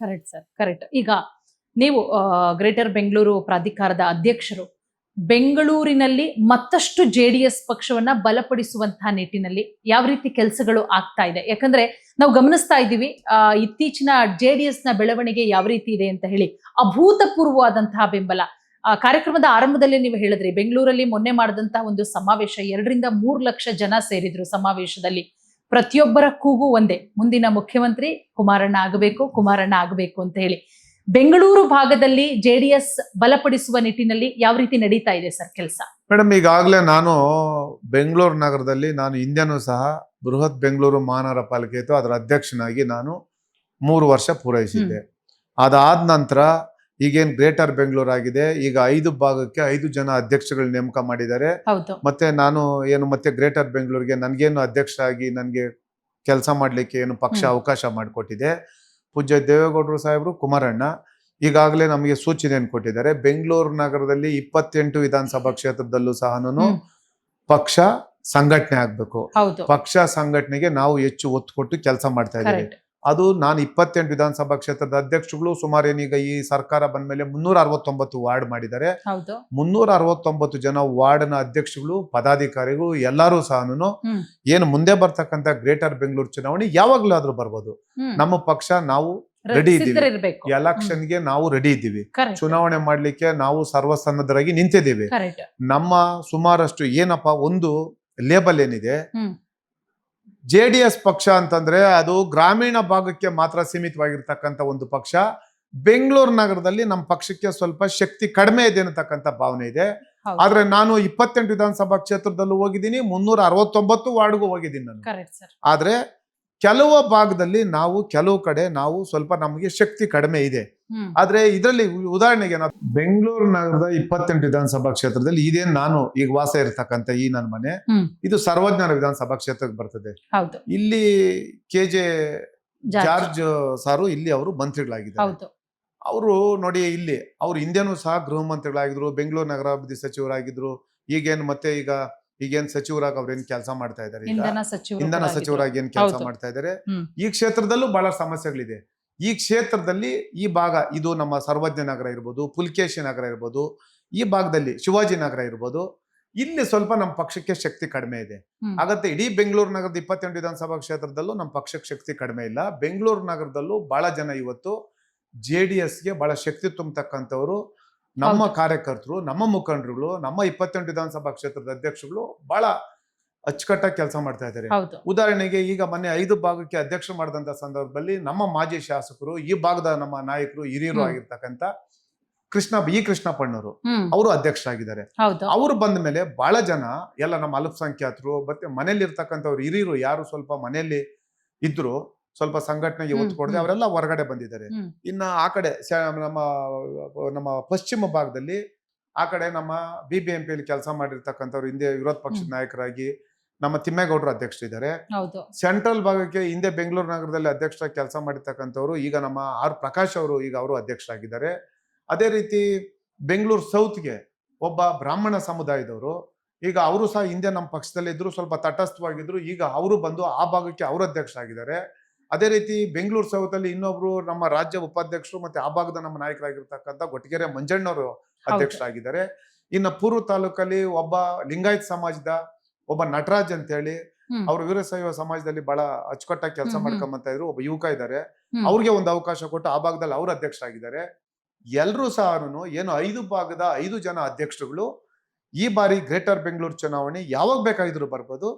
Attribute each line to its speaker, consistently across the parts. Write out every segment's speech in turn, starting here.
Speaker 1: Correct sir, correct. ಈಗ ನೀವು greater Bengaluru ಪ್ರಾಧಿಕಾರದ ಅಧ್ಯಕ್ಷರು. ಬೆಂಗಳೂರಿನಲ್ಲಿ ಮತ್ತಷ್ಟು ಜೆಡಿಎಸ್ ಪಕ್ಷವನ್ನ ಬಲಪಡಿಸುವಂತಹ ನಿಟ್ಟಿನಲ್ಲಿ ಯಾವ ರೀತಿ ಕೆಲಸಗಳು ಆಗ್ತಾ ಇದೆ? ಯಾಕಂದ್ರೆ ನಾವು ಗಮನಿಸ್ತಾ ಇದ್ದೀವಿ ಇತ್ತೀಚಿನ ಜೆಡಿಎಸ್ ನ ಬೆಳವಣಿಗೆ ಯಾವ ರೀತಿ ಇದೆ ಅಂತ ಹೇಳಿ. ಅಭೂತಪೂರ್ವವಾದಂತಹ ಬೆಂಬಲ. ಕಾರ್ಯಕ್ರಮದ ಆರಂಭದಲ್ಲಿ ನೀವು ಹೇಳಿದ್ರಿ, ಬೆಂಗಳೂರಲ್ಲಿ ಮೊನ್ನೆ ಮಾಡಿದಂತಹ ಒಂದು ಸಮಾವೇಶ, 2-3 ಲಕ್ಷ ಜನ ಸೇರಿದ್ರು ಸಮಾವೇಶದಲ್ಲಿ. ಪ್ರತಿಯೊಬ್ಬರ ಕೂಗು ಒಂದೇ, ಮುಂದಿನ ಮುಖ್ಯಮಂತ್ರಿ ಕುಮಾರಣ್ಣ ಆಗಬೇಕು ಅಂತ ಹೇಳಿ. ಬೆಂಗಳೂರು ಭಾಗದಲ್ಲಿ ಜೆಡಿಎಸ್ ಬಲಪಡಿಸುವ ನಿಟ್ಟಿನಲ್ಲಿ ಯಾವ ರೀತಿ ನಡೀತಾ ಇದೆ ಸರ್ ಕೆಲಸ?
Speaker 2: ಮೇಡಮ್, ಈಗಾಗಲೇ ನಾನು ಬೆಂಗಳೂರು ನಗರದಲ್ಲಿ ನಾನು ಹಿಂದೆನೂ ಸಹ ಬೃಹತ್ ಬೆಂಗಳೂರು ಮಹಾನಗರ ಪಾಲಿಕೆ ಇತ್ತು, ಅದರ ಅಧ್ಯಕ್ಷನಾಗಿ ನಾನು 3 ವರ್ಷ ಪೂರೈಸಿದ್ದೆ. ಅದಾದ ನಂತರ ಈಗೇನು ಗ್ರೇಟರ್ ಬೆಂಗಳೂರು ಆಗಿದೆ, ಈಗ 5 ಭಾಗಕ್ಕೆ 5 ಜನ ಅಧ್ಯಕ್ಷಗಳು ನೇಮಕ ಮಾಡಿದ್ದಾರೆ. ಮತ್ತೆ ನಾನು ಮತ್ತೆ ಗ್ರೇಟರ್ ಬೆಂಗಳೂರಿಗೆ ನನ್ಗೇನು ಅಧ್ಯಕ್ಷ ಆಗಿ ನನಗೆ ಕೆಲಸ ಮಾಡ್ಲಿಕ್ಕೆ ಏನು ಪಕ್ಷ ಅವಕಾಶ ಮಾಡಿಕೊಟ್ಟಿದೆ. ಪೂಜ್ಯ ದೇವೇಗೌಡರು ಸಾಹೇಬರು, ಕುಮಾರಣ್ಣ ಈಗಾಗಲೇ ನಮಗೆ ಸೂಚನೆಯನ್ನು ಕೊಟ್ಟಿದ್ದಾರೆ. ಬೆಂಗಳೂರು ನಗರದಲ್ಲಿ 28 ವಿಧಾನಸಭಾ ಕ್ಷೇತ್ರದಲ್ಲೂ ಸಹ ಪಕ್ಷ ಸಂಘಟನೆ ಆಗ್ಬೇಕು. ಪಕ್ಷ ಸಂಘಟನೆಗೆ ನಾವು ಹೆಚ್ಚು ಒತ್ತು ಕೊಟ್ಟು ಕೆಲಸ ಮಾಡ್ತಾ ಇದ್ದೀವಿ. ಅದು ನಾನು 28 ವಿಧಾನಸಭಾ ಕ್ಷೇತ್ರದ ಅಧ್ಯಕ್ಷಗಳು ಸುಮಾರು ಏನೀಗ ಈ ಸರ್ಕಾರ ಬಂದ ಮೇಲೆ 369 ವಾರ್ಡ್ ಮಾಡಿದ್ದಾರೆ. 369 ಜನ ವಾರ್ಡ್ನ ಅಧ್ಯಕ್ಷಗಳು, ಪದಾಧಿಕಾರಿಗಳು ಎಲ್ಲರೂ ಸಹ ಏನು ಮುಂದೆ ಬರ್ತಕ್ಕಂಥ ಗ್ರೇಟರ್ ಬೆಂಗಳೂರು ಚುನಾವಣೆ ಯಾವಾಗ್ಲಾದ್ರೂ ಬರ್ಬೋದು. ನಮ್ಮ ಪಕ್ಷ ನಾವು ರೆಡಿ ಇದ್ದೀವಿ, ಎಲೆಕ್ಷನ್ಗೆ ನಾವು ರೆಡಿ ಇದ್ದೀವಿ, ಚುನಾವಣೆ ಮಾಡ್ಲಿಕ್ಕೆ ನಾವು ಸರ್ವಸನ್ನದ್ಧರಾಗಿ ನಿಂತಿದ್ದೀವಿ. ನಮ್ಮ ಸುಮಾರಷ್ಟು ಏನಪ್ಪಾ ಒಂದು ಲೇಬಲ್ ಏನಿದೆ, ಜೆಡಿಎಸ್ ಪಕ್ಷ ಅಂತಂದ್ರೆ ಅದು ಗ್ರಾಮೀಣ ಭಾಗಕ್ಕೆ ಮಾತ್ರ ಸೀಮಿತವಾಗಿರ್ತಕ್ಕಂಥ ಒಂದು ಪಕ್ಷ. ಬೆಂಗಳೂರು ನಗರದಲ್ಲಿ ನಮ್ಮ ಪಕ್ಷಕ್ಕೆ ಸ್ವಲ್ಪ ಶಕ್ತಿ ಕಡಿಮೆ ಇದೆ ಅನ್ನತಕ್ಕಂಥ ಭಾವನೆ ಇದೆ. ಆದ್ರೆ ನಾನು 28 ವಿಧಾನಸಭಾ ಕ್ಷೇತ್ರದಲ್ಲೂ ಹೋಗಿದ್ದೀನಿ, 369 ವಾರ್ಡ್ಗೂ ಹೋಗಿದ್ದೀನಿ ನಾನು. ಆದ್ರೆ ಕೆಲವು ಭಾಗದಲ್ಲಿ ಕೆಲವು ಕಡೆ ಸ್ವಲ್ಪ ನಮಗೆ ಶಕ್ತಿ ಕಡಿಮೆ ಇದೆ. ಆದ್ರೆ ಇದರಲ್ಲಿ ಉದಾಹರಣೆಗೆ ನಾವು ಬೆಂಗಳೂರು ನಗರದ 28 ವಿಧಾನಸಭಾ ಕ್ಷೇತ್ರದಲ್ಲಿ ಇದೇನು ನಾನು ಈಗ ವಾಸ ಇರತಕ್ಕಂತ ಈ ನನ್ನ ಮನೆ, ಇದು ಸರ್ವಜ್ಞಾನ ವಿಧಾನಸಭಾ ಕ್ಷೇತ್ರಕ್ಕೆ ಬರ್ತದೆ. ಇಲ್ಲಿ KJ ಜಾರ್ಜ್ ಸಾರು ಇಲ್ಲಿ ಅವರು ಮಂತ್ರಿಗಳಾಗಿದ್ದಾರೆ. ಅವರು ನೋಡಿ, ಇಲ್ಲಿ ಅವ್ರು ಹಿಂದೆನೂ ಸಹ ಗೃಹ ಮಂತ್ರಿಗಳಾಗಿದ್ರು, ಬೆಂಗಳೂರು ನಗರಾಭಿವೃದ್ಧಿ ಸಚಿವರಾಗಿದ್ರು. ಈಗೇನ್ ಸಚಿವರಾಗಿ ಅವ್ರೇನ್ ಕೆಲಸ ಮಾಡ್ತಾ ಇದ್ದಾರೆ, ಇಂಧನ ಸಚಿವರಾಗಿ ಏನ್ ಕೆಲಸ ಮಾಡ್ತಾ ಇದ್ದಾರೆ. ಈ ಕ್ಷೇತ್ರದಲ್ಲೂ ಬಹಳ ಸಮಸ್ಯೆಗಳಿದೆ. ಈ ಕ್ಷೇತ್ರದಲ್ಲಿ ಈ ಭಾಗ, ಇದು ನಮ್ಮ ಸರ್ವಜ್ಞ ನಗರ ಇರ್ಬೋದು, ಪುಲ್ಕೇಶಿ ನಗರ ಇರ್ಬೋದು, ಈ ಭಾಗದಲ್ಲಿ ಶಿವಾಜಿ ನಗರ ಇರ್ಬೋದು, ಇಲ್ಲಿ ಸ್ವಲ್ಪ ನಮ್ಮ ಪಕ್ಷಕ್ಕೆ ಶಕ್ತಿ ಕಡಿಮೆ ಇದೆ. ಹಾಗತ್ತೆ ಇಡೀ ಬೆಂಗಳೂರು ನಗರದ 28 ವಿಧಾನಸಭಾ ಕ್ಷೇತ್ರದಲ್ಲೂ ನಮ್ಮ ಪಕ್ಷಕ್ಕೆ ಶಕ್ತಿ ಕಡಿಮೆ ಇಲ್ಲ. ಬೆಂಗಳೂರು ನಗರದಲ್ಲೂ ಬಹಳ ಜನ ಇವತ್ತು JDSಗೆ ಬಹಳ ಶಕ್ತಿ ತುಂಬತಕ್ಕಂಥವ್ರು, ನಮ್ಮ ಕಾರ್ಯಕರ್ತರು, ನಮ್ಮ ಮುಖಂಡರುಗಳು, ನಮ್ಮ 28 ವಿಧಾನಸಭಾ ಕ್ಷೇತ್ರದ ಅಧ್ಯಕ್ಷಗಳು ಬಹಳ ಅಚ್ಚುಕಟ್ಟಾಗಿ ಕೆಲಸ ಮಾಡ್ತಾ ಇದ್ದಾರೆ. ಉದಾಹರಣೆಗೆ ಈಗ ಮೊನ್ನೆ 5 ಭಾಗಕ್ಕೆ ಅಧ್ಯಕ್ಷ ಮಾಡಿದಂತ ಸಂದರ್ಭದಲ್ಲಿ ನಮ್ಮ ಮಾಜಿ ಶಾಸಕರು, ಈ ಭಾಗದ ನಮ್ಮ ನಾಯಕರು, ಹಿರಿಯರು ಆಗಿರ್ತಕ್ಕಂಥ ಕೃಷ್ಣಪ್ಪಣ್ಣವರು ಅವರು ಅಧ್ಯಕ್ಷರಾಗಿದ್ದಾರೆ. ಅವರು ಬಂದ ಮೇಲೆ ಬಹಳ ಜನ ಎಲ್ಲ ನಮ್ಮ ಅಲ್ಪಸಂಖ್ಯಾತರು ಮತ್ತೆ ಮನೇಲಿ ಇರ್ತಕ್ಕಂಥವ್ರು ಹಿರಿಯರು ಯಾರು ಸ್ವಲ್ಪ ಮನೆಯಲ್ಲಿ ಇದ್ರು, ಸ್ವಲ್ಪ ಸಂಘಟನೆಗೆ ಒತ್ತು ಕೊಡದೆ ಅವರೆಲ್ಲ ಹೊರಗಡೆ ಬಂದಿದ್ದಾರೆ. ಇನ್ನ ಆ ಕಡೆ ನಮ್ಮ ಪಶ್ಚಿಮ ಭಾಗದಲ್ಲಿ ಆ ಕಡೆ ನಮ್ಮ BBMPಯಲ್ಲಿ ಕೆಲಸ ಮಾಡಿರ್ತಕ್ಕಂಥವ್ರು, ಹಿಂದೆ ವಿರೋಧ ಪಕ್ಷದ ನಾಯಕರಾಗಿ ನಮ್ಮ ತಿಮ್ಮೇಗೌಡರು ಅಧ್ಯಕ್ಷರಿದ್ದಾರೆ. ಸೆಂಟ್ರಲ್ ಭಾಗಕ್ಕೆ ಹಿಂದೆ ಬೆಂಗಳೂರು ನಗರದಲ್ಲಿ ಅಧ್ಯಕ್ಷರಾಗಿ ಕೆಲಸ ಮಾಡಿರ್ತಕ್ಕಂಥವ್ರು ಈಗ ನಮ್ಮ R ಪ್ರಕಾಶ್ ಅವರು ಈಗ ಅವರು ಅಧ್ಯಕ್ಷರಾಗಿದ್ದಾರೆ. ಅದೇ ರೀತಿ ಬೆಂಗಳೂರು ಸೌತ್ಗೆ ಒಬ್ಬ ಬ್ರಾಹ್ಮಣ ಸಮುದಾಯದವರು, ಈಗ ಅವರು ಸಹ ಹಿಂದೆ ನಮ್ಮ ಪಕ್ಷದಲ್ಲಿ ಇದ್ರು, ಸ್ವಲ್ಪ ತಟಸ್ಥವಾಗಿದ್ರು, ಈಗ ಅವರು ಬಂದು ಆ ಭಾಗಕ್ಕೆ ಅವರು ಅಧ್ಯಕ್ಷರಾಗಿದ್ದಾರೆ. ಅದೇ ರೀತಿ ಬೆಂಗಳೂರು ಸೌತ್ ಅಲ್ಲಿ ಇನ್ನೊಬ್ರು ನಮ್ಮ ರಾಜ್ಯ ಉಪಾಧ್ಯಕ್ಷರು ಮತ್ತೆ ಆ ಭಾಗದ ನಮ್ಮ ನಾಯಕರಾಗಿರ್ತಕ್ಕಂಥ ಗೊಟ್ಟಿಗೆರೆ ಮಂಜಣ್ಣವರು ಅಧ್ಯಕ್ಷರಾಗಿದ್ದಾರೆ. ಇನ್ನು ಪೂರ್ವ ತಾಲೂಕಲ್ಲಿ ಒಬ್ಬ ಲಿಂಗಾಯತ್ ಸಮಾಜದ ಒಬ್ಬ ನಟರಾಜ್ ಅಂತ ಹೇಳಿ, ಅವರು ವೀರಶೈವ ಸಮಾಜದಲ್ಲಿ ಬಹಳ ಅಚ್ಚುಕಟ್ಟಾಗಿ ಕೆಲಸ ಮಾಡ್ಕೊಂಬಂತ ಇದ್ರು, ಒಬ್ಬ ಯುವಕ ಇದ್ದಾರೆ. ಅವ್ರಿಗೆ ಒಂದು ಅವಕಾಶ ಕೊಟ್ಟು ಆ ಭಾಗದಲ್ಲಿ ಅವರು ಅಧ್ಯಕ್ಷರಾಗಿದ್ದಾರೆ. ಎಲ್ರೂ ಸಹ ಏನು 5 ಭಾಗದ 5 ಜನ ಅಧ್ಯಕ್ಷರುಗಳು ಈ ಬಾರಿ ಗ್ರೇಟರ್ ಬೆಂಗಳೂರು ಚುನಾವಣೆ ಯಾವಾಗ ಬೇಕಾಗಿದ್ರು ಬರ್ಬೋದು.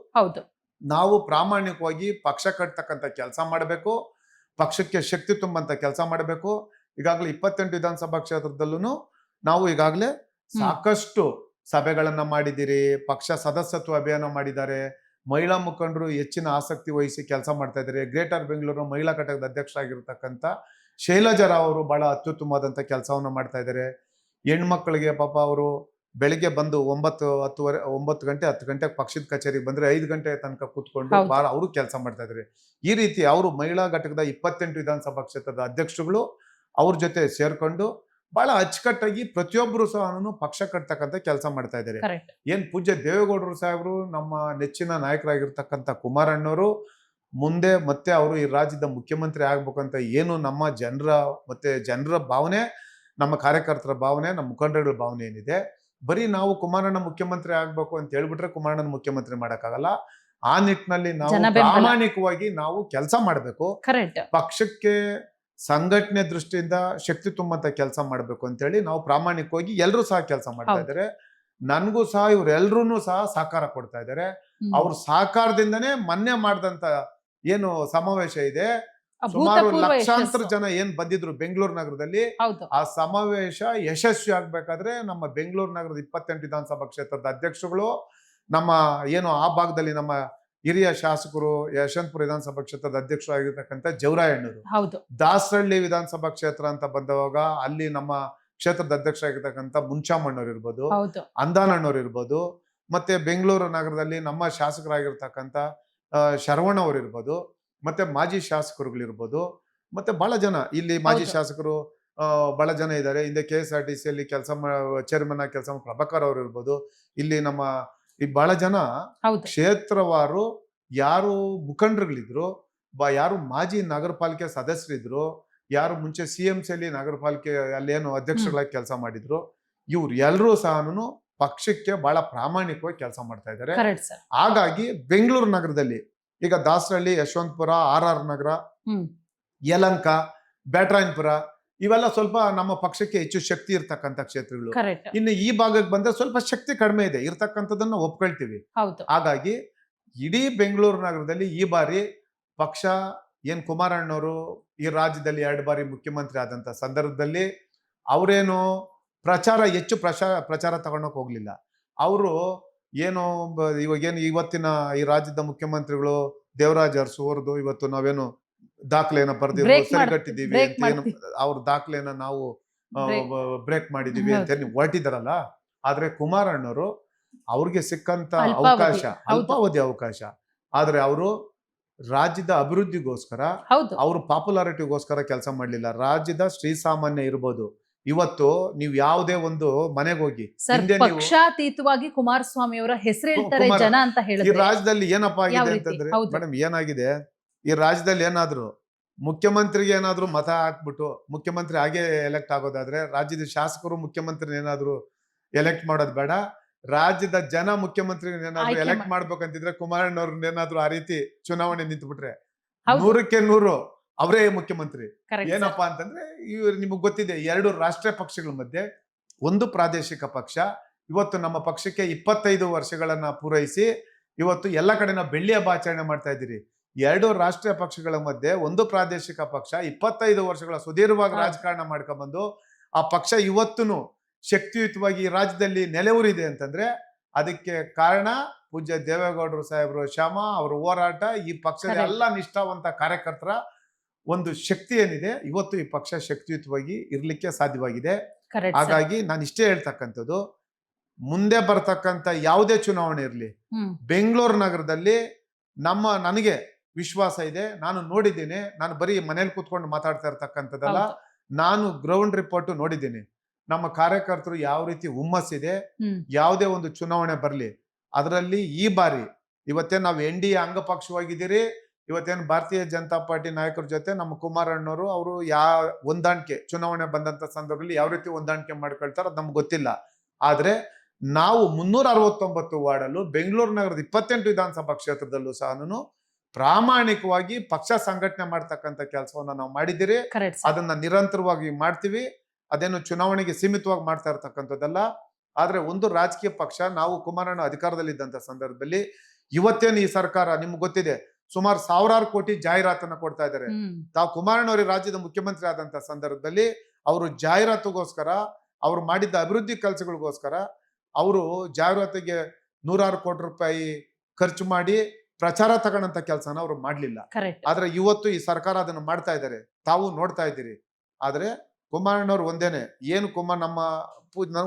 Speaker 2: ನಾವು ಪ್ರಾಮಾಣಿಕವಾಗಿ ಪಕ್ಷ ಕಟ್ತಕ್ಕಂಥ ಕೆಲಸ ಮಾಡಬೇಕು, ಪಕ್ಷಕ್ಕೆ ಶಕ್ತಿ ತುಂಬಂತ ಕೆಲಸ ಮಾಡಬೇಕು. ಈಗಾಗಲೇ 28 ವಿಧಾನಸಭಾ ಕ್ಷೇತ್ರದಲ್ಲೂ ನಾವು ಈಗಾಗಲೇ ಸಾಕಷ್ಟು ಸಭೆಗಳನ್ನ ಮಾಡಿದ್ದೀರಿ, ಪಕ್ಷ ಸದಸ್ಯತ್ವ ಅಭಿಯಾನ ಮಾಡಿದ್ದಾರೆ, ಮಹಿಳಾ ಮುಖಂಡರು ಹೆಚ್ಚಿನ ಆಸಕ್ತಿ ವಹಿಸಿ ಕೆಲಸ ಮಾಡ್ತಾ ಇದ್ದಾರೆ. ಗ್ರೇಟರ್ ಬೆಂಗಳೂರು ಮಹಿಳಾ ಘಟಕದ ಅಧ್ಯಕ್ಷರಾಗಿರ್ತಕ್ಕಂಥ ಶೈಲಜಾ ರಾವ್ ಅವರು ಬಹಳ ಅತ್ಯುತ್ತಮವಾದಂತ ಕೆಲಸವನ್ನ ಮಾಡ್ತಾ ಇದ್ದಾರೆ. ಹೆಣ್ಮಕ್ಳಿಗೆ ಪಾಪ ಅವರು ಬೆಳಿಗ್ಗೆ ಬಂದು 9 ಗಂಟೆ 10 ಗಂಟೆಗೆ ಪಕ್ಷದ ಕಚೇರಿಗೆ ಬಂದ್ರೆ 5 ಗಂಟೆ ತನಕ ಕೂತ್ಕೊಂಡು ಬಹಳ ಅವರು ಕೆಲಸ ಮಾಡ್ತಾ ಇದ್ದಾರೆ. ಈ ರೀತಿ ಅವರು ಮಹಿಳಾ ಘಟಕದ 28 ವಿಧಾನಸಭಾ ಕ್ಷೇತ್ರದ ಅಧ್ಯಕ್ಷರುಗಳು ಅವ್ರ ಜೊತೆ ಸೇರ್ಕೊಂಡು ಬಹಳ ಅಚ್ಚುಕಟ್ಟಾಗಿ ಪ್ರತಿಯೊಬ್ಬರು ಸಹ ಪಕ್ಷ ಕಟ್ತಕ್ಕಂಥ ಕೆಲಸ ಮಾಡ್ತಾ ಇದ್ದಾರೆ. ಏನ್ ಪೂಜ್ಯ ದೇವೇಗೌಡರು ಸಾಹೇಬರು, ನಮ್ಮ ನೆಚ್ಚಿನ ನಾಯಕರಾಗಿರ್ತಕ್ಕಂಥ ಕುಮಾರಣ್ಣವರು, ಮುಂದೆ ಮತ್ತೆ ಅವರು ಈ ರಾಜ್ಯದ ಮುಖ್ಯಮಂತ್ರಿ ಆಗ್ಬೇಕಂತ ಏನು ನಮ್ಮ ಜನರ ಭಾವನೆ, ನಮ್ಮ ಕಾರ್ಯಕರ್ತರ ಭಾವನೆ, ನಮ್ಮ ಮುಖಂಡರುಗಳ ಭಾವನೆ ಏನಿದೆ, ಬರೀ ನಾವು ಕುಮಾರಣ್ಣ ಮುಖ್ಯಮಂತ್ರಿ ಆಗ್ಬೇಕು ಅಂತ ಹೇಳ್ಬಿಟ್ರೆ ಕುಮಾರಣ್ಣನ ಮುಖ್ಯಮಂತ್ರಿ ಮಾಡಕ್ಕಾಗಲ್ಲ. ಆ ನಿಟ್ಟಿನಲ್ಲಿ ನಾವು
Speaker 1: ಜನ ಬೆಂಬಲ.
Speaker 2: ಪ್ರಾಮಾಣಿಕವಾಗಿ ನಾವು ಕೆಲಸ ಮಾಡಬೇಕು.
Speaker 1: ಕರೆಕ್ಟ್.
Speaker 2: ಪಕ್ಷಕ್ಕೆ ಸಂಘಟನೆ ದೃಷ್ಟಿಯಿಂದ ಶಕ್ತಿ ತುಂಬಂತ ಕೆಲಸ ಮಾಡ್ಬೇಕು ಅಂತ ಹೇಳಿ ನಾವು ಪ್ರಾಮಾಣಿಕವಾಗಿ ಎಲ್ಲರೂ ಸಹ ಕೆಲಸ ಮಾಡ್ತಾ
Speaker 1: ಹೌದು.
Speaker 2: ಇದ್ದಾರೆ. ನನ್ಗೂ ಸಹ ಇವ್ರೆಲ್ರೂ ಸಹ ಸಹಕಾರ ಕೊಡ್ತಾ ಇದ್ದಾರೆ. ಅವ್ರ ಸಹಕಾರದಿಂದನೇ ಮೊನ್ನೆ ಮಾಡಿದಂತ ಏನು ಸಮಾವೇಶ ಇದೆ, ಸುಮಾರು
Speaker 1: ಅಭೂತಪೂರ್ವ
Speaker 2: ಲಕ್ಷಾಂತರ
Speaker 1: ಯಶಸ್ಸು.
Speaker 2: ಜನ ಏನ್ ಬಂದಿದ್ರು ಬೆಂಗಳೂರು ನಗರದಲ್ಲಿ,
Speaker 1: ಹೌದು.
Speaker 2: ಆ ಸಮಾವೇಶ ಯಶಸ್ವಿ ಆಗ್ಬೇಕಾದ್ರೆ ನಮ್ಮ ಬೆಂಗಳೂರು ನಗರದ 28 ವಿಧಾನಸಭಾ ಕ್ಷೇತ್ರದ ಅಧ್ಯಕ್ಷರುಗಳು, ನಮ್ಮ ಏನು ಆ ಭಾಗದಲ್ಲಿ ನಮ್ಮ ಹಿರಿಯ ಶಾಸಕರು, ಯಶವಂತಪುರ ವಿಧಾನಸಭಾ ಕ್ಷೇತ್ರದ ಅಧ್ಯಕ್ಷರು ಆಗಿರ್ತಕ್ಕಂಥ ಜವರಾಯಣ್ಣರು,
Speaker 1: ಹೌದು.
Speaker 2: ದಾಸರಳ್ಳಿ ವಿಧಾನಸಭಾ ಕ್ಷೇತ್ರ ಅಂತ ಬಂದವಾಗ ಅಲ್ಲಿ ನಮ್ಮ ಕ್ಷೇತ್ರದ ಅಧ್ಯಕ್ಷರಾಗಿರ್ತಕ್ಕಂಥ ಮುಂಚಾಮಣ್ಣವ್ರು ಇರ್ಬೋದು,
Speaker 1: ಹೌದು.
Speaker 2: ಅಂದಾನಣ್ಣವ್ರು ಇರ್ಬೋದು, ಮತ್ತೆ ಬೆಂಗಳೂರು ನಗರದಲ್ಲಿ ನಮ್ಮ ಶಾಸಕರಾಗಿರ್ತಕ್ಕಂಥ ಶರವಣ ಅವ್ರು ಇರ್ಬೋದು, ಮತ್ತೆ ಮಾಜಿ ಶಾಸಕರುಗಳಿರ್ಬೋದು, ಮತ್ತೆ ಬಹಳ ಜನ ಇಲ್ಲಿ ಮಾಜಿ
Speaker 1: ಹೌದು.
Speaker 2: ಶಾಸಕರು ಬಹಳ ಜನ ಇದ್ದಾರೆ. ಹಿಂದೆ KSRTC ಅಲ್ಲಿ ಚೇರ್ಮನ್ ಆಗಿ ಕೆಲಸ ಪ್ರಭಾಕರ್ ಅವರು ಇರ್ಬೋದು, ಇಲ್ಲಿ ನಮ್ಮ ಈ ಬಹಳ ಜನ
Speaker 1: ಹೌದು.
Speaker 2: ಕ್ಷೇತ್ರವಾರು ಯಾರು ಮುಖಂಡರುಗಳಿದ್ರು, ಯಾರು ಮಾಜಿ ನಗರ ಪಾಲಿಕೆ ಸದಸ್ಯರಿದ್ರು, ಯಾರು ಮುಂಚೆ CMC ಅಲ್ಲಿ ನಗರ ಪಾಲಿಕೆ ಅಲ್ಲೇನು ಅಧ್ಯಕ್ಷಗಳಾಗಿ ಕೆಲಸ ಮಾಡಿದ್ರು, ಇವ್ರು ಎಲ್ಲರೂ ಸಹ ಪಕ್ಷಕ್ಕೆ ಬಹಳ ಪ್ರಾಮಾಣಿಕವಾಗಿ ಕೆಲಸ ಮಾಡ್ತಾ ಇದ್ದಾರೆ.
Speaker 1: Correct sir.
Speaker 2: ಹಾಗಾಗಿ ಬೆಂಗಳೂರು ನಗರದಲ್ಲಿ ಈಗ ದಾಸರಳ್ಳಿ, ಯಶವಂತಪುರ, RR ನಗರ, ಯಲಹಂಕ, ಬ್ಯಾಟರಾಯನಪುರ ಇವೆಲ್ಲ ಸ್ವಲ್ಪ ನಮ್ಮ ಪಕ್ಷಕ್ಕೆ ಹೆಚ್ಚು ಶಕ್ತಿ ಇರ್ತಕ್ಕಂಥ ಕ್ಷೇತ್ರಗಳು.
Speaker 1: ಕರೆಕ್ಟ್.
Speaker 2: ಇನ್ನು ಈ ಭಾಗಕ್ಕೆ ಬಂದ್ರೆ ಸ್ವಲ್ಪ ಶಕ್ತಿ ಕಡಿಮೆ ಇದೆ, ಇರ್ತಕ್ಕಂಥದನ್ನ ಒಪ್ಕೊಳ್ತೀವಿ.
Speaker 1: ಹೌದು.
Speaker 2: ಹಾಗಾಗಿ ಇಡೀ ಬೆಂಗಳೂರು ನಗರದಲ್ಲಿ ಈ ಬಾರಿ ಪಕ್ಷ ಏನ್ ಕುಮಾರಣ್ಣವರು ಈ ರಾಜ್ಯದಲ್ಲಿ 2 ಬಾರಿ ಮುಖ್ಯಮಂತ್ರಿ ಆದಂತ ಸಂದರ್ಭದಲ್ಲಿ ಅವರೇನು ಹೆಚ್ಚು ಪ್ರಚಾರ ತಗೊಂಡೋಕ್ ಹೋಗ್ಲಿಲ್ಲ. ಅವರು ಏನು ಇವಾಗೇನು ಇವತ್ತಿನ ಈ ರಾಜ್ಯದ ಮುಖ್ಯಮಂತ್ರಿಗಳು ದೇವರಾಜ್ ಅರಸು ಅವ್ರದ್ದು ಇವತ್ತು ನಾವೇನು ದಾಖಲೆಯನ್ನ ಬರ್ದಿರೋ ಸರಿಗಟ್ಟಿದೀವಿ ಅಂತ ಏನು ಅವ್ರ ದಾಖಲೆಯನ್ನ ನಾವು ಬ್ರೇಕ್ ಮಾಡಿದೀವಿ ಅಂತ ನೀವು ಹೊರಟಿದಾರಲ್ಲ. ಆದ್ರೆ ಕುಮಾರಣ್ಣವರು ಅವ್ರಿಗೆ ಸಿಕ್ಕಂತ ಅವಕಾಶ ಅಲ್ಪಾವಧಿ ಅವಕಾಶ, ಆದ್ರೆ ಅವರು ರಾಜ್ಯದ ಅಭಿವೃದ್ಧಿಗೋಸ್ಕರ, ಅವರು ಪಾಪ್ಯುಲಾರಿಟಿಗೋಸ್ಕರ ಕೆಲಸ ಮಾಡ್ಲಿಲ್ಲ. ರಾಜ್ಯದ ಶ್ರೀಸಾಮಾನ್ಯ ಇರ್ಬೋದು, ಇವತ್ತು ನೀವು ಯಾವುದೇ ಒಂದು ಮನೆಗೆ ಹೋಗಿ
Speaker 1: ಪಕ್ಷಾತೀತವಾಗಿ ಕುಮಾರಸ್ವಾಮಿ ಅವರ ಹೆಸರು ಹೇಳ್ತಾರೆ ಜನ ಅಂತ
Speaker 2: ಈ ರಾಜ್ಯದಲ್ಲಿ ಏನಪ್ಪಾ ಆಗಿದೆ ಅಂತಂದ್ರೆ, ಮೇಡಮ್ ಏನಾಗಿದೆ ಈ ರಾಜ್ಯದಲ್ಲಿ ಏನಾದ್ರು ಮುಖ್ಯಮಂತ್ರಿಗೆ ಏನಾದ್ರು ಮತ ಹಾಕ್ಬಿಟ್ಟು ಮುಖ್ಯಮಂತ್ರಿ ಹಾಗೆ ಎಲೆಕ್ಟ್ ಆಗೋದಾದ್ರೆ, ರಾಜ್ಯದ ಶಾಸಕರು ಮುಖ್ಯಮಂತ್ರಿ ಏನಾದ್ರು ಎಲೆಕ್ಟ್ ಮಾಡೋದು ಬೇಡ, ರಾಜ್ಯದ ಜನ ಮುಖ್ಯಮಂತ್ರಿ ಏನಾದ್ರು ಎಲೆಕ್ಟ್ ಮಾಡ್ಬೇಕಂತಿದ್ರೆ ಕುಮಾರಣ್ಣವ್ರನ್ನ ಏನಾದ್ರು ಆ ರೀತಿ ಚುನಾವಣೆ ನಿಂತುಬಿಟ್ರೆ 100ಕ್ಕೆ 100 ಅವರೇ ಮುಖ್ಯಮಂತ್ರಿ. ಏನಪ್ಪಾ ಅಂತಂದ್ರೆ ಇವ್ರು ನಿಮಗ್ ಗೊತ್ತಿದೆ, 2 ರಾಷ್ಟ್ರೀಯ ಪಕ್ಷಗಳ ಮಧ್ಯೆ ಒಂದು ಪ್ರಾದೇಶಿಕ ಪಕ್ಷ. ಇವತ್ತು ನಮ್ಮ ಪಕ್ಷಕ್ಕೆ 25 ವರ್ಷಗಳನ್ನ ಪೂರೈಸಿ ಇವತ್ತು ಎಲ್ಲ ಕಡೆ ನಾವು ಬೆಳ್ಳಿ ಹಬ್ಬ ಆಚರಣೆ ಮಾಡ್ತಾ ಇದ್ದೀರಿ. 2 ರಾಷ್ಟ್ರೀಯ ಪಕ್ಷಗಳ ಮಧ್ಯೆ ಒಂದು ಪ್ರಾದೇಶಿಕ ಪಕ್ಷ 25 ವರ್ಷಗಳ ಸುದೀರ್ಘವಾಗಿ ರಾಜಕಾರಣ ಮಾಡ್ಕೊಂಡ್ಬಂದು ಆ ಪಕ್ಷ ಇವತ್ತೂ ಶಕ್ತಿಯುತವಾಗಿ ಈ ರಾಜ್ಯದಲ್ಲಿ ನೆಲೆಯೂರಿದೆ ಅಂತಂದ್ರೆ ಅದಕ್ಕೆ ಕಾರಣ ಪೂಜ್ಯ ದೇವೇಗೌಡರು ಸಾಹೇಬರು ಶ್ಯಾಮ ಅವರ ಹೋರಾಟ, ಈ ಪಕ್ಷದ ಎಲ್ಲ ನಿಷ್ಠಾವಂತ ಕಾರ್ಯಕರ್ತರ ಒಂದು ಶಕ್ತಿ ಏನಿದೆ, ಇವತ್ತು ಈ ಪಕ್ಷ ಶಕ್ತಿಯುತವಾಗಿ ಇರ್ಲಿಕ್ಕೆ ಸಾಧ್ಯವಾಗಿದೆ. ಹಾಗಾಗಿ ನಾನು ಇಷ್ಟೇ ಹೇಳ್ತಕ್ಕಂಥದ್ದು, ಮುಂದೆ ಬರ್ತಕ್ಕಂಥ ಯಾವುದೇ ಚುನಾವಣೆ ಇರಲಿ, ಬೆಂಗಳೂರು ನಗರದಲ್ಲಿ ನನಗೆ ವಿಶ್ವಾಸ ಇದೆ, ನಾನು ನೋಡಿದ್ದೀನಿ. ನಾನು ಬರೀ ಮನೇಲಿ ಕೂತ್ಕೊಂಡು ಮಾತಾಡ್ತಾ ಇರ್ತಕ್ಕಂಥದ್ದಲ್ಲ, ನಾನು ಗ್ರೌಂಡ್ ರಿಪೋರ್ಟ್ ನೋಡಿದ್ದೀನಿ. ನಮ್ಮ ಕಾರ್ಯಕರ್ತರು ಯಾವ ರೀತಿ ಹುಮ್ಮಸ್ಸಿದೆ, ಯಾವುದೇ ಒಂದು ಚುನಾವಣೆ ಬರಲಿ ಅದರಲ್ಲಿ ಈ ಬಾರಿ ಇವತ್ತೇನು ನಾವು NDA ಅಂಗಪಕ್ಷವಾಗಿದ್ದೀರಿ, ಇವತ್ತೇನು ಭಾರತೀಯ ಜನತಾ ಪಾರ್ಟಿ ನಾಯಕರ ಜೊತೆ ನಮ್ಮ ಕುಮಾರಣ್ಣವರು ಅವರು ಹೊಂದಾಣಿಕೆ ಚುನಾವಣೆ ಬಂದಂತ ಸಂದರ್ಭದಲ್ಲಿ ಯಾವ ರೀತಿ ಹೊಂದಾಣಿಕೆ ಮಾಡ್ಕೊಳ್ತಾರೋ ಅದು ನಮ್ಗೆ ಗೊತ್ತಿಲ್ಲ. ಆದ್ರೆ ನಾವು 369 ವಾರ್ಡಲ್ಲೂ ಬೆಂಗಳೂರು ನಗರದ 28 ವಿಧಾನಸಭಾ ಕ್ಷೇತ್ರದಲ್ಲೂ ಸಹ ಪ್ರಾಮಾಣಿಕವಾಗಿ ಪಕ್ಷ ಸಂಘಟನೆ ಮಾಡ್ತಕ್ಕಂಥ ಕೆಲಸವನ್ನ ನಾವು ಮಾಡಿದ್ದೀರಿ. ಅದನ್ನ ನಿರಂತರವಾಗಿ ಮಾಡ್ತೀವಿ. ಅದೇನು ಚುನಾವಣೆಗೆ ಸೀಮಿತವಾಗಿ ಮಾಡ್ತಾ ಇರ್ತಕ್ಕಂಥದ್ದಲ್ಲ. ಆದ್ರೆ ಒಂದು ರಾಜಕೀಯ ಪಕ್ಷ, ನಾವು ಕುಮಾರಣ್ಣ ಅಧಿಕಾರದಲ್ಲಿದ್ದಂತ ಸಂದರ್ಭದಲ್ಲಿ ಇವತ್ತೇನು ಈ ಸರ್ಕಾರ ನಿಮ್ಗೆ ಗೊತ್ತಿದೆ ಸುಮಾರು 1000 ಕೋಟಿ ಜಾಹೀರಾತನ್ನ ಕೊಡ್ತಾ ಇದ್ದಾರೆ. ತಾವು ಕುಮಾರಣ್ಣವರ ರಾಜ್ಯದ ಮುಖ್ಯಮಂತ್ರಿ ಆದಂತ ಸಂದರ್ಭದಲ್ಲಿ ಅವರು ಜಾಹೀರಾತುಗೋಸ್ಕರ, ಅವ್ರು ಮಾಡಿದ್ದ ಅಭಿವೃದ್ಧಿ ಕೆಲಸಗಳಿಗೋಸ್ಕರ ಅವರು ಜಾಹೀರಾತಿಗೆ 100 ಕೋಟಿ ರೂಪಾಯಿ ಖರ್ಚು ಮಾಡಿ ಪ್ರಚಾರ ತಗೊಂಡಂತ ಕೆಲಸನ ಅವ್ರು ಮಾಡ್ಲಿಲ್ಲ. ಆದ್ರೆ ಇವತ್ತು ಈ ಸರ್ಕಾರ ಅದನ್ನ ಮಾಡ್ತಾ ಇದ್ದಾರೆ, ತಾವು ನೋಡ್ತಾ ಇದ್ದೀರಿ. ಆದ್ರೆ ಕುಮಾರಣ್ಣವ್ರು ಒಂದೇನೆ, ಏನು ನಮ್ಮ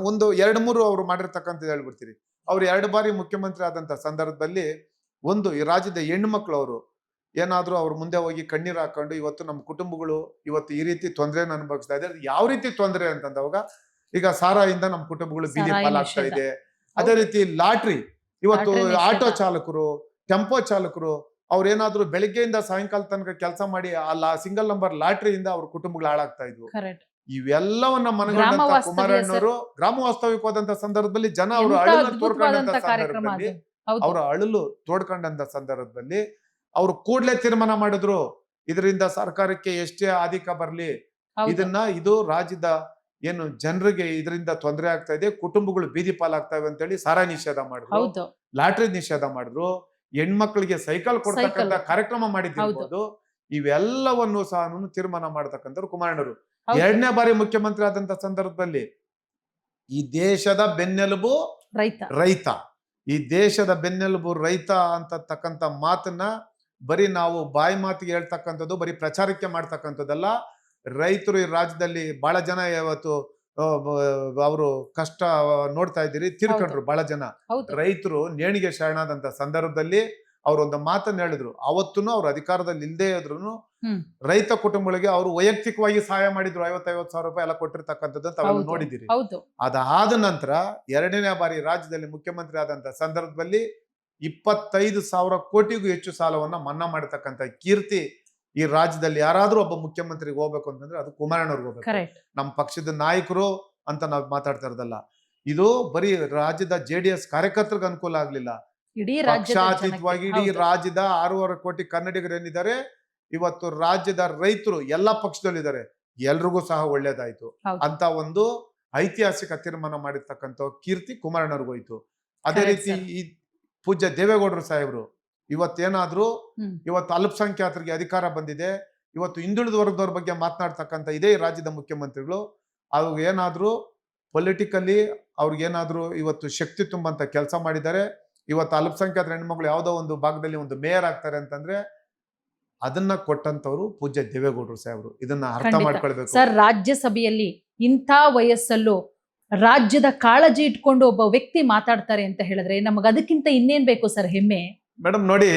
Speaker 2: ಒಂದು 2-3 ಅವ್ರು ಮಾಡಿರ್ತಕ್ಕಂಥದ್ದು ಹೇಳ್ಬಿಡ್ತೀರಿ. ಅವ್ರು 2 ಬಾರಿ ಮುಖ್ಯಮಂತ್ರಿ ಆದಂತ ಸಂದರ್ಭದಲ್ಲಿ ಒಂದು ಈ ರಾಜ್ಯದ ಹೆಣ್ಣು ಮಕ್ಕಳು ಅವರು ಏನಾದ್ರು ಅವ್ರ ಮುಂದೆ ಹೋಗಿ ಕಣ್ಣೀರು ಹಾಕೊಂಡು ಇವತ್ತು ನಮ್ಮ ಕುಟುಂಬಗಳು ಇವತ್ತು ಈ ರೀತಿ ತೊಂದರೆನ ಅನುಭವಿಸ್ತಾ ಇದೆ. ಯಾವ ರೀತಿ ತೊಂದರೆ ಅಂತಂದವಾಗ ಈಗ ಸಾರಾಯಿಂದ ನಮ್ಮ ಕುಟುಂಬಗಳು ಬೀದಿ ಪಾಲಾಗ್ತಾ ಇದೆ. ಅದೇ ರೀತಿ ಲಾಟ್ರಿ, ಇವತ್ತು ಆಟೋ ಚಾಲಕರು, ಟೆಂಪೋ ಚಾಲಕರು ಅವ್ರೇನಾದ್ರೂ ಬೆಳಿಗ್ಗೆಯಿಂದ ಸಾಯಂಕಾಲ ತನಕ ಕೆಲಸ ಮಾಡಿ ಆ ಸಿಂಗಲ್ ನಂಬರ್ ಲಾಟ್ರಿಯಿಂದ ಅವ್ರ ಕುಟುಂಬಗಳು ಹಾಳಾಗ್ತಾ ಇದ್ವು.
Speaker 1: ಕರೆಕ್ಟ್.
Speaker 2: ಇವೆಲ್ಲವನ್ನ
Speaker 1: ಗ್ರಾಮ
Speaker 2: ಮನಗಂಡಂತ
Speaker 1: ವಾಸ್ತವ್ಯ
Speaker 2: ಕುಮಾರಣ್ಣವರು ಗ್ರಾಮ ವಾಸ್ತವ್ಯಕ್ಕೆ ಹೋದಂತ ಸಂದರ್ಭದಲ್ಲಿ ಜನ ಅವರು
Speaker 1: ಎಂತ
Speaker 2: ಅಳಲು
Speaker 1: ಅದ್ಭುತವಾದಂತ
Speaker 2: ತೋಡ್ಕೊಂಡಂತ
Speaker 1: ಕಾರ್ಯಕ್ರಮ
Speaker 2: ಸಂದರ್ಭದಲ್ಲಿ
Speaker 1: ಅದು. ಹೌದು.
Speaker 2: ಅವರ ಅಳಲು ತೋಡ್ಕೊಂಡಂತ ಸಂದರ್ಭದಲ್ಲಿ ಅವರು ಕೂಡ್ಲೆ ತೀರ್ಮಾನ ಮಾಡಿದ್ರು, ಇದರಿಂದ ಸರ್ಕಾರಕ್ಕೆ ಎಷ್ಟೇ ಆದಿಕ ಬರ್ಲಿ,
Speaker 1: ಹೌದು.
Speaker 2: ಇದು ರಾಜ್ಯದ ಏನು ಜನರಿಗೆ ಇದರಿಂದ ತೊಂದರೆ ಆಗ್ತಾ ಇದೆ, ಕುಟುಂಬಗಳು ಬೀದಿ ಪಾಲಾಗ್ತವೆ ಅಂತೇಳಿ ಸಾರಾ ನಿಷೇಧ ಮಾಡಿದ್ರು,
Speaker 1: ಹೌದು.
Speaker 2: ಲಾಟ್ರಿ ನಿಷೇಧ ಮಾಡಿದ್ರು, ಹೆಣ್ಮಕ್ಳಿಗೆ ಸೈಕಲ್ ಕೊಡ್ತಕ್ಕಂತ ಕಾರ್ಯಕ್ರಮ ಮಾಡಿದ್ರು. ಇವೆಲ್ಲವನ್ನು ಸಹ ತೀರ್ಮಾನ ಮಾಡತಕ್ಕಂಥವ್ರು ಕುಮಾರಣ್ಣವರು.
Speaker 1: ಹೌದು.
Speaker 2: 2ನೇ ಬಾರಿ ಮುಖ್ಯಮಂತ್ರಿ ಆದಂತ ಸಂದರ್ಭದಲ್ಲಿ ಈ ದೇಶದ ಬೆನ್ನೆಲುಬು ರೈತ, ಈ ದೇಶದ ಬೆನ್ನೆಲುಬು ರೈತ ಅಂತಕ್ಕಂಥ ಮಾತನ್ನ ಬರೀ ನಾವು ಬಾಯಿ ಮಾತಿಗೆ ಹೇಳ್ತಕ್ಕಂಥದ್ದು, ಬರೀ ಪ್ರಚಾರಕ್ಕೆ ಮಾಡ್ತಕ್ಕಂಥದ್ದಲ್ಲ. ರೈತರು ಈ ರಾಜ್ಯದಲ್ಲಿ ಬಹಳ ಜನ ಇವತ್ತು ಅವರು ಕಷ್ಟ ನೋಡ್ತಾ ಇದ್ದೀರಿ, ತೀರ್ಕೊಂಡ್ರು ಬಹಳ ಜನ.
Speaker 1: ಹೌದು.
Speaker 2: ರೈತರು ನೇಣಿಗೆ ಶರಣಾದಂತ ಸಂದರ್ಭದಲ್ಲಿ ಅವ್ರೊಂದು ಮಾತನ್ನ ಹೇಳಿದ್ರು. ಅವತ್ತೂ ಅವ್ರು ಅಧಿಕಾರದಲ್ಲಿ ಇಲ್ಲದೆ ಇದ್ರು ರೈತ ಕುಟುಂಬಗಳಿಗೆ ಅವರು ವೈಯಕ್ತಿಕವಾಗಿ ಸಹಾಯ ಮಾಡಿದ್ರು. 50,000 ರೂಪಾಯಿ ಎಲ್ಲ ಕೊಟ್ಟಿರ್ತಕ್ಕಂಥದ್ದು ತಾವೆಲ್ಲ ನೋಡಿದಿರಿ. ಅದಾದ ನಂತರ 2ನೇ ಬಾರಿ ರಾಜ್ಯದಲ್ಲಿ ಮುಖ್ಯಮಂತ್ರಿ ಆದಂತ ಸಂದರ್ಭದಲ್ಲಿ 25,000 ಕೋಟಿಗೂ ಹೆಚ್ಚು ಸಾಲವನ್ನ ಮನ್ನಾ ಮಾಡತಕ್ಕಂತ ಕೀರ್ತಿ ಈ ರಾಜ್ಯದಲ್ಲಿ ಯಾರಾದ್ರೂ ಒಬ್ಬ ಮುಖ್ಯಮಂತ್ರಿಗೆ ಹೋಗ್ಬೇಕು ಅಂತಂದ್ರೆ ಅದು ಕುಮಾರಣ್ಣವ್ರಿಗೆ ಹೋಗ್ಬೇಕು. ನಮ್ಮ ಪಕ್ಷದ ನಾಯಕರು ಅಂತ ನಾವು ಮಾತಾಡ್ತಾ ಇರೋದಲ್ಲ. ಇದು ಬರೀ ರಾಜ್ಯದ JDS ಕಾರ್ಯಕರ್ತರಿಗೆ ಅನುಕೂಲ ಆಗ್ಲಿಲ್ಲ, ಪಕ್ಷಾತೀತವಾಗಿ ಇಡೀ ರಾಜ್ಯದ 6.5 ಕೋಟಿ ಕನ್ನಡಿಗರು ಏನಿದ್ದಾರೆ, ಇವತ್ತು ರಾಜ್ಯದ ರೈತರು ಎಲ್ಲಾ ಪಕ್ಷದಲ್ಲಿದ್ದಾರೆ, ಎಲ್ರಿಗೂ ಸಹ ಒಳ್ಳೇದಾಯ್ತು ಅಂತ ಒಂದು ಐತಿಹಾಸಿಕ ತೀರ್ಮಾನ ಮಾಡಿರ್ತಕ್ಕಂಥ ಕೀರ್ತಿ ಕುಮಾರಣ್ಣವ್ರಿಗೆ ಹೋಯ್ತು. ಅದೇ ರೀತಿ ಈ ಪೂಜ್ಯ ದೇವೇಗೌಡರು ಸಾಹೇಬರು ಇವತ್ತೇನಾದ್ರೂ ಇವತ್ತು ಅಲ್ಪಸಂಖ್ಯಾತರಿಗೆ ಅಧಿಕಾರ ಬಂದಿದೆ, ಇವತ್ತು ಹಿಂದುಳಿದ ವರ್ಗದವ್ರ ಬಗ್ಗೆ ಮಾತನಾಡ್ತಕ್ಕಂಥ ಇದೇ ರಾಜ್ಯದ ಮುಖ್ಯಮಂತ್ರಿಗಳು ಅವ್ರಿಗೆ ಏನಾದ್ರೂ ಪೊಲಿಟಿಕಲಿ ಅವ್ರಿಗೇನಾದ್ರೂ ಇವತ್ತು ಶಕ್ತಿ ತುಂಬಂತ ಕೆಲಸ ಮಾಡಿದ್ದಾರೆ. ಇವತ್ತು ಅಲ್ಪಸಂಖ್ಯಾತರ ಹೆಣ್ಮಕ್ಳು ಯಾವ್ದೋ ಒಂದು ಭಾಗದಲ್ಲಿ ಒಂದು ಮೇಯರ್ ಆಗ್ತಾರೆ ಅಂತಂದ್ರೆ ಅದನ್ನ ಕೊಟ್ಟಂತವ್ರು ಪೂಜ್ಯ ದೇವೇಗೌಡರು ಸಾಹೇಬರು. ಇದನ್ನ ಅರ್ಥ ಮಾಡ್ಕೊಳ್ಬೇಕು
Speaker 1: ಸರ್. ರಾಜ್ಯಸಭೆಯಲ್ಲಿ ಇಂಥ ವಯಸ್ಸಲ್ಲೂ ರಾಜ್ಯದ ಕಾಳಜಿ ಇಟ್ಕೊಂಡು ಒಬ್ಬ ವ್ಯಕ್ತಿ ಮಾತಾಡ್ತಾರೆ ಅಂತ ಹೇಳಿದ್ರೆ ನಮಗ ಅದಕ್ಕಿಂತ ಇನ್ನೇನ್ ಬೇಕು ಸರ್ ಹೆಮ್ಮೆ.
Speaker 2: ಮೇಡಮ್ ನೋಡಿ,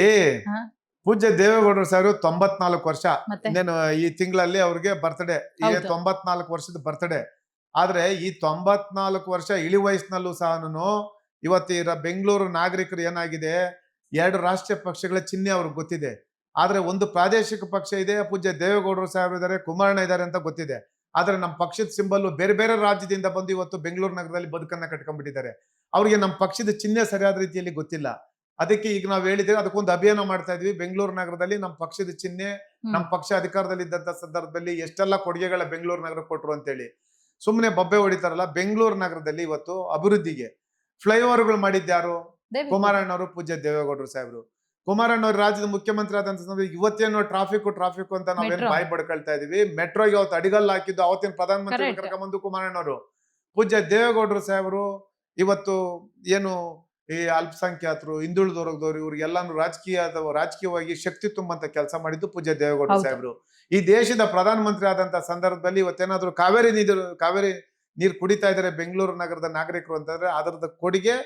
Speaker 2: ಪೂಜ್ಯ ದೇವೇಗೌಡರು ಸಾಹೇಬರು 94 ವರ್ಷ, ಇನ್ನೇನು ಈ ತಿಂಗಳಲ್ಲಿ ಅವ್ರಿಗೆ ಬರ್ತ್ಡೇ, ಈ 94 ವರ್ಷದ ಬರ್ತ್ಡೇ. ಆದ್ರೆ ಈ 94 ವರ್ಷ ಇಳಿ ವಯಸ್ಸಿನಲ್ಲೂ ಸಹ ಇವತ್ತು ಬೆಂಗಳೂರು ನಾಗರಿಕರು ಏನಾಗಿದೆ, 2 ರಾಷ್ಟ್ರೀಯ ಪಕ್ಷಗಳ ಚಿಹ್ನೆ ಅವ್ರಿಗೆ ಗೊತ್ತಿದೆ. ಆದ್ರೆ ಒಂದು ಪ್ರಾದೇಶಿಕ ಪಕ್ಷ ಇದೆ, ಪೂಜ್ಯ ದೇವೇಗೌಡರು ಸಾಹೇಬರು ಇದ್ದಾರೆ, ಕುಮಾರಣ್ಣ ಇದ್ದಾರೆ ಅಂತ ಗೊತ್ತಿದೆ. ಆದ್ರೆ ನಮ್ಮ ಪಕ್ಷದ ಸಿಂಬಲ್ ಬೇರೆ ಬೇರೆ ರಾಜ್ಯದಿಂದ ಬಂದು ಇವತ್ತು ಬೆಂಗಳೂರು ನಗರದಲ್ಲಿ ಬದುಕನ್ನ ಕಟ್ಕೊಂಡ್ಬಿಟ್ಟಿದ್ದಾರೆ. ಅವ್ರಿಗೆ ನಮ್ಮ ಪಕ್ಷದ ಚಿಹ್ನೆ ಸರಿಯಾದ ರೀತಿಯಲ್ಲಿ ಗೊತ್ತಿಲ್ಲ. ಅದಕ್ಕೆ ಈಗ ನಾವು ಹೇಳಿದ್ರೆ ಅದಕ್ಕೊಂದು ಅಭಿಯಾನ ಮಾಡ್ತಾ ಇದ್ವಿ. ಬೆಂಗಳೂರು ನಗರದಲ್ಲಿ ನಮ್ಮ ಪಕ್ಷದ ಚಿಹ್ನೆ, ನಮ್ಮ ಪಕ್ಷ ಅಧಿಕಾರದಲ್ಲಿ ಇದ್ದಂತ ಸಂದರ್ಭದಲ್ಲಿ ಎಷ್ಟೆಲ್ಲ ಕೊಡುಗೆಗಳ ಬೆಂಗಳೂರು ನಗರ ಕೊಟ್ರು ಅಂತೇಳಿ ಸುಮ್ಮನೆ ಬೊಬ್ಬೆ ಹೊಡಿತಾರಲ್ಲ. ಬೆಂಗಳೂರು ನಗರದಲ್ಲಿ ಇವತ್ತು ಅಭಿವೃದ್ಧಿಗೆ ಫ್ಲೈಓವರ್ಗಳು ಮಾಡಿದ್ಯಾರು? ಕುಮಾರಣ್ಣವರು, ಪೂಜ್ಯ ದೇವೇಗೌಡರು ಸಾಹೇಬರು. ಕುಮಾರಣ್ಣವ್ರು ರಾಜ್ಯದ ಮುಖ್ಯಮಂತ್ರಿ ಆದಂತ ಸಂದರ್ಭ ಇವತ್ತೇನೋ ಟ್ರಾಫಿಕ್ ಅಂತ ನಾವೇನು ಬಾಯಿ ಬಡ್ಕೊಳ್ತಾ ಇದೀವಿ. ಮೆಟ್ರೋಗೆ ಅವತ್ತು ಅಡಿಗಲ್ ಹಾಕಿದ್ದು ಅವತ್ತಿನ ಪ್ರಧಾನಮಂತ್ರಿ ಕರ್ಕೊಂಡ್ಬಂದು ಕುಮಾರಣ್ಣವರು. ಪೂಜ್ಯ ದೇವೇಗೌಡರು ಸಾಹೇಬರು ಇವತ್ತು ಏನು ಈ ಅಲ್ಪಸಂಖ್ಯಾತರು, ಹಿಂದುಳಿದ ವರ್ಗದವರು, ಇವ್ರಿಗೆಲ್ಲಾನು ರಾಜಕೀಯವಾಗಿ ಶಕ್ತಿ ತುಂಬಂತ ಕೆಲಸ ಮಾಡಿದ್ದು ಪೂಜ್ಯ ದೇವೇಗೌಡರು ಸಾಹೇಬರು. ಈ ದೇಶದ ಪ್ರಧಾನಮಂತ್ರಿ ಆದಂತ ಸಂದರ್ಭದಲ್ಲಿ ಇವತ್ತೇನಾದ್ರೂ ಕಾವೇರಿ ನೀರು ಕುಡಿತಾ ಇದಾರೆ ಬೆಂಗಳೂರು ನಗರದ ನಾಗರಿಕರು ಅಂತಂದ್ರೆ ಅದರದ ಕೊಡುಗೆ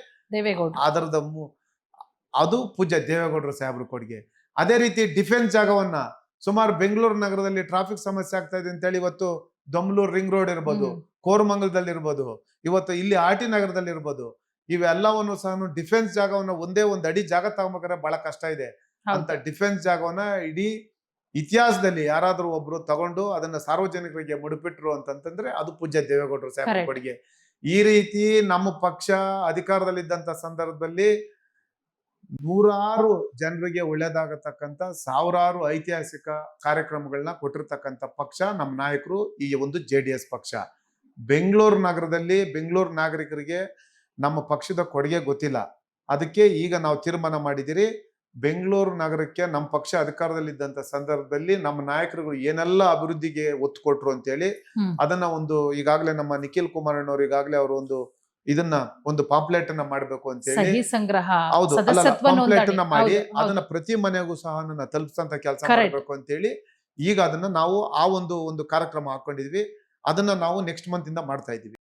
Speaker 2: ಅದು ಪೂಜ್ಯ ದೇವೇಗೌಡರು ಸಾಹೇಬ್ರ ಕೊಡುಗೆ. ಅದೇ ರೀತಿ ಡಿಫೆನ್ಸ್ ಜಾಗವನ್ನ ಸುಮಾರು ಬೆಂಗಳೂರು ನಗರದಲ್ಲಿ ಟ್ರಾಫಿಕ್ ಸಮಸ್ಯೆ ಆಗ್ತಾ ಇದೆ ಅಂತೇಳಿ ಇವತ್ತು ದೊಮ್ಲೂರು ರಿಂಗ್ ರೋಡ್ ಇರ್ಬೋದು, ಕೋರಮಂಗಲದಲ್ಲಿ ಇರ್ಬೋದು, ಇವತ್ತು ಇಲ್ಲಿ RT ನಗರದಲ್ಲಿ ಇರ್ಬೋದು, ಇವೆಲ್ಲವನ್ನು ಸಹ ಡಿಫೆನ್ಸ್ ಜಾಗವನ್ನ ಒಂದೇ ಒಂದು ಅಡಿ ಜಾಗ ತಗೊಂಬೇಕಾದ್ರೆ ಬಹಳ ಕಷ್ಟ ಇದೆ. ಅಂತ ಡಿಫೆನ್ಸ್ ಜಾಗವನ್ನ ಇಡೀ ಇತಿಹಾಸದಲ್ಲಿ ಯಾರಾದ್ರೂ ಒಬ್ರು ತಗೊಂಡು ಅದನ್ನ ಸಾರ್ವಜನಿಕರಿಗೆ ಮುಡಿಪಿಟ್ರು ಅಂತಂದ್ರೆ ಅದು ಪೂಜ್ಯ ದೇವೇಗೌಡರು ಸಾಹೇಬ್ರ ಕೊಡುಗೆ. ಈ ರೀತಿ ನಮ್ಮ ಪಕ್ಷ ಅಧಿಕಾರದಲ್ಲಿದ್ದಂತ ಸಂದರ್ಭದಲ್ಲಿ 100 ಜನರಿಗೆ ಒಳ್ಳೇದಾಗತಕ್ಕಂತ 1000 ಐತಿಹಾಸಿಕ ಕಾರ್ಯಕ್ರಮಗಳನ್ನ ಕೊಟ್ಟಿರ್ತಕ್ಕಂಥ ಪಕ್ಷ ನಮ್ಮ ನಾಯಕರು, ಈ ಒಂದು JDS ಪಕ್ಷ. ಬೆಂಗಳೂರು ನಗರದಲ್ಲಿ ಬೆಂಗಳೂರು ನಾಗರಿಕರಿಗೆ ನಮ್ಮ ಪಕ್ಷದ ಕೊಡುಗೆ ಗೊತ್ತಿಲ್ಲ. ಅದಕ್ಕೆ ಈಗ ನಾವು ತೀರ್ಮಾನ ಮಾಡಿದಿರಿ, ಬೆಂಗಳೂರು ನಗರಕ್ಕೆ ನಮ್ಮ ಪಕ್ಷ ಅಧಿಕಾರದಲ್ಲಿದ್ದಂತ ಸಂದರ್ಭದಲ್ಲಿ ನಮ್ಮ ನಾಯಕರುಗಳು ಏನೆಲ್ಲ ಅಭಿವೃದ್ಧಿಗೆ ಒತ್ತು ಕೊಟ್ರು ಅಂತೇಳಿ ಅದನ್ನ ಈಗಾಗಲೇ ನಮ್ಮ ನಿಖಿಲ್ ಕುಮಾರಣ್ಣವ್ರು ಈಗಾಗಲೇ ಅವರು ಒಂದು ಪಾಂಪ್ಲೆಟ್ ಅನ್ನ ಮಾಡ್ಬೇಕು ಅಂತ ಹೇಳಿ ಪಾಂಪ್ಲೆಟ್ ಅನ್ನ ಮಾಡಿ ಅದನ್ನ ಪ್ರತಿ ಮನೆಗೂ ಸಹ ತಲುಪಿಸಂತ ಕೆಲಸ ಮಾಡ್ಬೇಕು ಅಂತ ಹೇಳಿ ಈಗ ಅದನ್ನ ನಾವು ಆ ಒಂದು ಕಾರ್ಯಕ್ರಮ ಹಾಕೊಂಡಿದ್ವಿ. ಅದನ್ನ ನಾವು ನೆಕ್ಸ್ಟ್ ಮಂತ್ ಇಂದ ಮಾಡ್ತಾ ಇದೀವಿ.